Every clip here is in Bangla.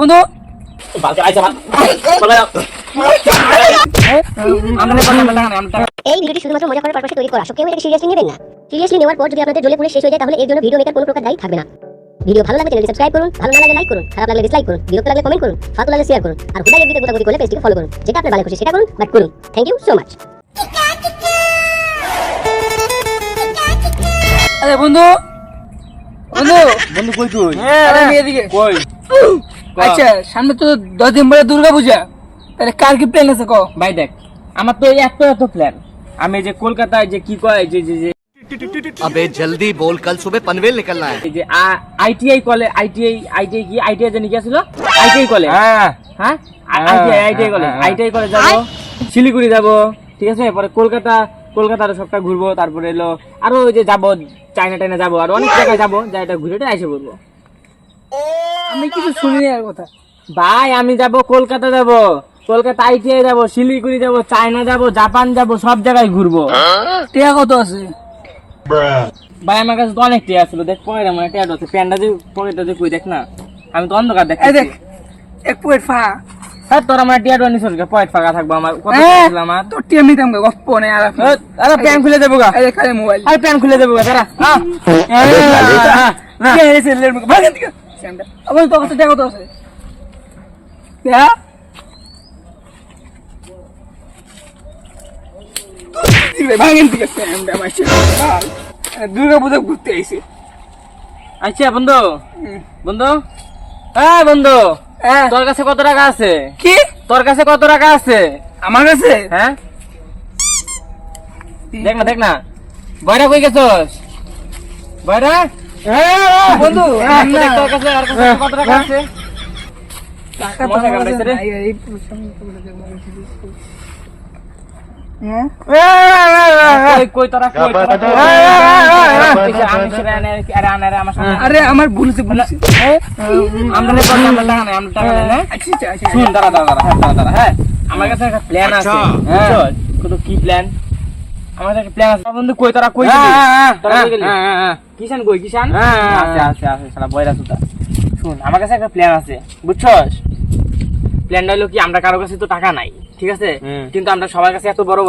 বন্ধু এই ভিডিওটি শুধুমাত্র মজা করার পারপাসে তৈরি করা, কেউ এটাকে সিরিয়াসলি নেবেন না। সিরিয়াসলি নেওয়ার পর যদি আপনাদের জ্বলে পুড়ে শেষ হয়ে যায় তাহলে এর জন্য ভিডিও মেকার কোনো প্রকার দায়ী থাকবে না। ভিডিও ভালো লাগলে চ্যানেলটি সাবস্ক্রাইব করুন, ভালো না লাগলে লাইক করুন, খারাপ লাগলে ডিসলাইক করুন, বিরক্ত লাগলে কমেন্ট করুন, ফালতু লাগলে শেয়ার করুন, আর হুদাই এফবিতে গোটাগুটি করলে পেজটিকে ফলো করুন। যেটা আপনার ভালো খুশি সেটা করুন, বাট করুন। Thank you so much. আরে বন্ধু বন্ধু বন্ধু কই তুই? আরে আমি এদিকে কই? আচ্ছা সামনে তো 10 দিন পরে দুর্গা পূজা, তাহলে কার কি প্ল্যান আছে কও? ভাই দেখ, আমার তো এত প্ল্যান। আমি যে কলকাতায় যে কি কয় যে যে যে अबे जल्दी बोल, कल सुबह पनवेल निकलना है। এই যে আইটিআই কলেজ, আইটিআই কি আইটিআই জানি কি ছিল? আইটিআই কলেজ, হ্যাঁ আইটিআই কলেজ, আইটিআই কলেজ যাব, শিলিগুড়ি যাব, ঠিক আছে। পরে কলকাতার সবটা ঘুরবো, তারপরে এলো আরো ওই যে যাবো চায়না যাবো, আর অনেক জায়গায় যাবো, যা এটা ঘুরে এসে বলবো। আমি কিছু শুনিনি আর কথা। ভাই আমি যাব কলকাতা, কলকাতা আইটিআই যাব, শিলিগুড়ি যাব, চায়না যাব, জাপান যাব, সব জায়গায় ঘুরবো। টিয়া কত আছে? ভাই আমার কাছে তো অনেক টিয়া ছিল, দেখ পরে আমার টিয়া আছে, প্যান্ডা যে পকেটটা যে কই দেখ না, আমি তো অন্ধকার দেখ। এই দেখ এক পয়েন্ট ফা। হ্যাঁ তোর আমার টিয়া নিস পয়েন্ট ফাঁকা থাকবো, আমার কত ছিল আমার। তোর টিয়া নিতাম গো গপ্প নেই আর আরে প্যান খুলে দেবো গা, এই দেখ খালি মোবাইল। আরে প্যান খুলে দেবো গা তারা। কে এসে লের মুখ ভাগেন দিকে স্যামটা। আবার তো কত টিয়া কত আছে? টিয়া ভাগেন দিকে স্যামটা মাইছে। দুর্গা পূজা ঘুরতে আইছে। আচ্ছা বন্ধু, হ্যাঁ বন্ধু, হ্যাঁ তোর কাছে কত টাকা আছে? কি তোর কাছে কত টাকা আছে? আমার কাছে? হ্যাঁ দেখ না বয়রা কই গেছস? বয়রা বন্ধু দেখ তোর কাছে আর কাছে কত টাকা আছে? টাকা তো মজা আমার কাছে কামড়াইছে রে। নাই, এই হ্যাঁ কই তোরা কই আমি সেটা আনে আমার সামনে। আরে আমার ভুলছে আমরা টাকা নাই, আমরা টাকা নাই না। আচ্ছা আচ্ছা শুন দাঁড়া, হ্যাঁ আমার কাছে একটা প্ল্যান আছে। বুঝছস? কত কি প্ল্যান? আমার কাছে একটা প্ল্যান আছে বন্ধু। কই তোরা কই গেলি? তোরা কই গেলি? কিষান কই? কিষান আছে শালা বয়রা সুতা। শুন আমার কাছে একটা প্ল্যান আছে, বুঝছস? প্ল্যানটা হলো কি, আমরা কারো কাছে তো টাকা নাই, ঠিক আছে, কিন্তু আমরা সবার কাছে এত বড়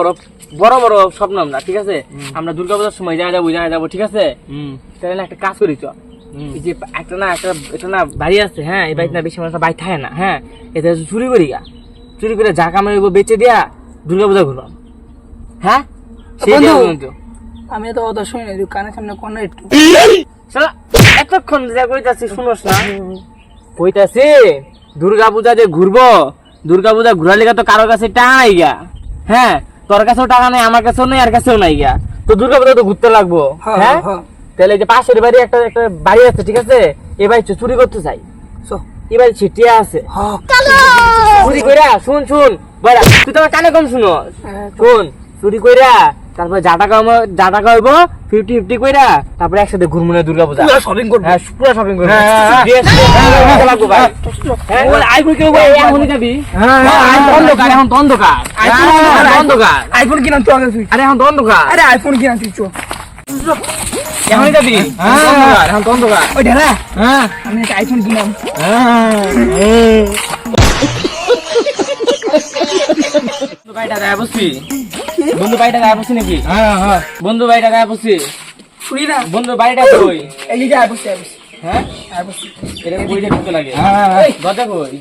বড় স্বপ্ন আমরা, ঠিক আছে। আমরা দুর্গাপূজার সময় যাবো, ঠিক আছে। তাহলে একটা কাজ করি তো, এই যে একটা না বাড়ি আছে, হ্যাঁ এই বাড়িতে না বেশি মানুষ বাড়ি থাকে না, হ্যাঁ এটা চুরি করে যা কামাইবো বেচে দিয়া দুর্গাপূজা ঘুরলাম, হ্যাঁ সেই বন্ধু, কিন্তু আমি তো অত শুনি না, কানের সামনে কোন একটু শালা এতক্ষণ যা কইতাছি শুনোস না? কইতাছি দুর্গাপূজা যে ঘুরবো, দুর্গাপূজা ঘুরার লিগা তো কারো কাছে টাকা নাই গা, হ্যাঁ তোর কাছেও টাকা নাই, আমার কাছেও নাই, আর কাছেও নাই গা, তো দুর্গাপূজা তো ঘুরতে লাগবো, হ্যাঁ। তাহলে যে পাশের বাড়ি একটা বাড়ি আছে, ঠিক আছে, এ বাড়ি চুরি করতে চাই, এ বাড়ি ছিটিয়া আছে, চুরি কইরা শুন বড়া তুই তো আমার কানে কম শুনো, শুন চুরি কইরা তারপর যা টাকা হইব 50-50 কইরা তারপরে একসাথে ঘুরবো না দুর্গাপূজা, শপিং করবো। হ্যাঁ পুরো শপিং করবো, লাগবো ভাই। আইফোন কিনবো, এখনই যাবি? এখন তো অন্ধকার, আইফোন কিনা তো আগে তুই। আরে এখন তো অন্ধকার, আরে আইফোন কিনা তুই চো এখনই যাবি? এখন তো অন্ধকার। ওই ঢেলা হ্যাঁ আমি একটা আইফোন কিনাম। ভাইটা গায়ে বসছি, বন্ধু বাড়িটা গায়ে বসছি নাকি? বন্ধু বাড়িটা গায়ে বসছি, শুনি না বন্ধু বাড়িটা কই? এই যে আইবসি হ্যাঁ আইবসি এটা বই যে ঢুকতে লাগে, দরজা কই?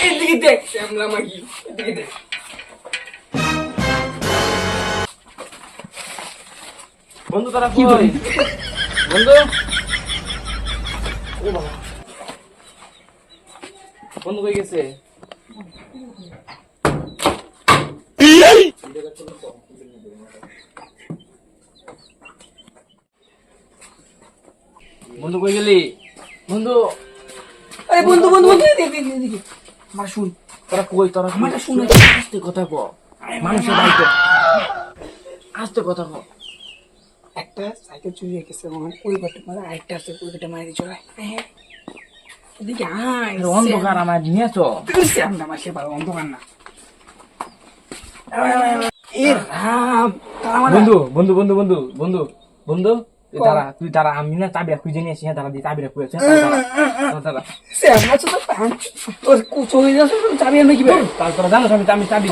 এদিকে দেখ শ্যামলা মাগি, এদিকে দেখ। বন্ধু তোরা কই? বন্ধু বন্ধু কই গেছে? বন্ধু কই গেলি বন্ধু? আরে বন্ধু বন্ধু বন্ধু এদিকে আমার শুন তোরা কই তোরা আমারটা শুনে আস্তে কথা কো, মানুষের বাড়িতে আস্তে কথা কো। একটা সাইকেল চুরি হয়ে গেছে ওই ঘরটা মারা আরেকটা আছে ওই ঘরটা মারি চলে এদিকে আয় অন্ধকার আমার নিয়েছো। আমরা মাসে পাবো অন্ধকার না এ রাম বন্ধু বন্ধু বন্ধু বন্ধু বন্ধু বন্ধু তুই তারা আমি না চাবিটা খুঁজে নিয়েছি। হ্যাঁ তারা দিয়ে চাবিটা খুঁজেছে। তারা সে আমরা তো তোর চলে যাচ্ছে চাবি আমি কি তারপরে জানোস আমি আমি চাবি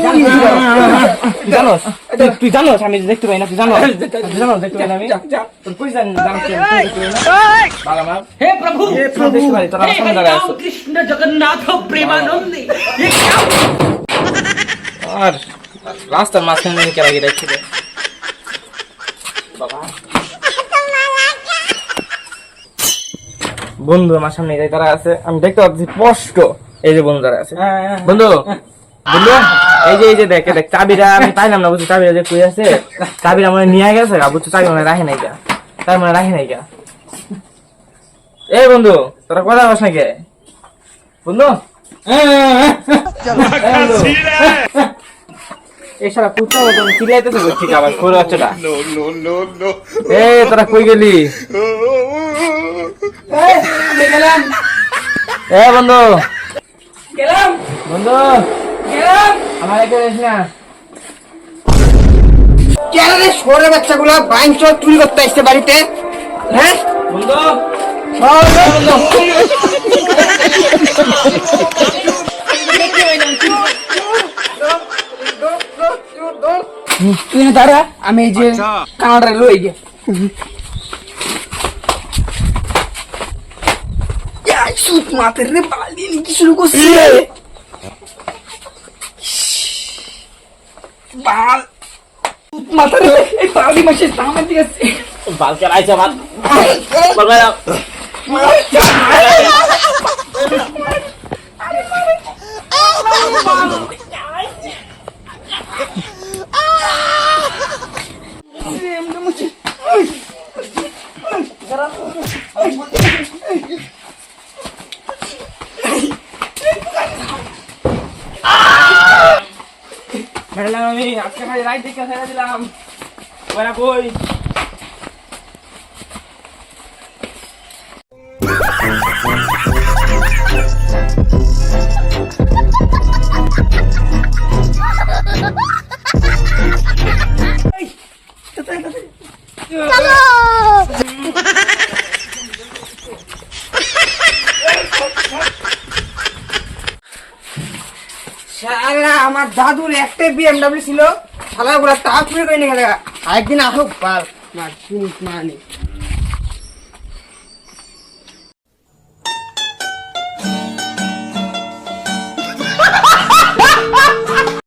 জানোস তুই জানোস আমি দেখতে পাই না। তুই জানোস দেখতে পাই না আমি তোর কই জানি हे प्रभु তোরা সামনে দাঁড়ায় আছো। कृष्ण जगन्नाथ प्रेमानंदी ये क्या আর রাস্তার মাঝখানে নিয়ে কেলা গিয়ে দেখছিল বাবা। বন্ধু আমার সামনে এই তারা আছে, আমি দেখতে পাচ্ছি স্পষ্ট। এই যে বন্ধু তারা আছে। বন্ধু বন্ধু এই যে দেখ দেখ চাবিটা আমি পাইলাম না বুঝছি। চাবিটা যে কই আছে চাবিটা মনে নিয়ে গেছে বুঝছো। চাবি মনে রাখে নাই গা, চাবি মনে রাখে নাই গা। এই বন্ধু তোরা কথা বস না কে বন্ধু? এই সারা কুত্তা মতন চিল্লাইতেছে ঠিক আবার করে বাচ্চাটা। এ তোরা কই গেলি? গেলাম এ বন্ধু গেলাম বন্ধু গেলাম আমার একে দেখ না। কেন রে সরে বাচ্চাগুলো বাইঞ্চ চুরি করতে আসছে বাড়িতে হ্যাঁ বন্ধু তুই না দাঁড়া আমি এই যে কানাডা লই গে সুত মাতের রে বালি কি শুরু করছে বাল সুত মাতের রে এই বালি মাসে সামনে দিকে বালকে আইছে আমার বল ভাই ম্যাডাম আমি আজকে খালি রাইট দেখে ছেড়ে দিলাম। ওরা কই? শালা আমার দাদুর একটা বিএমডব্লিউ ছিল শালা গুলা তা চুরি করে নিয়ে গেছে আরেকদিন আসুক পাল না জিনিস মানে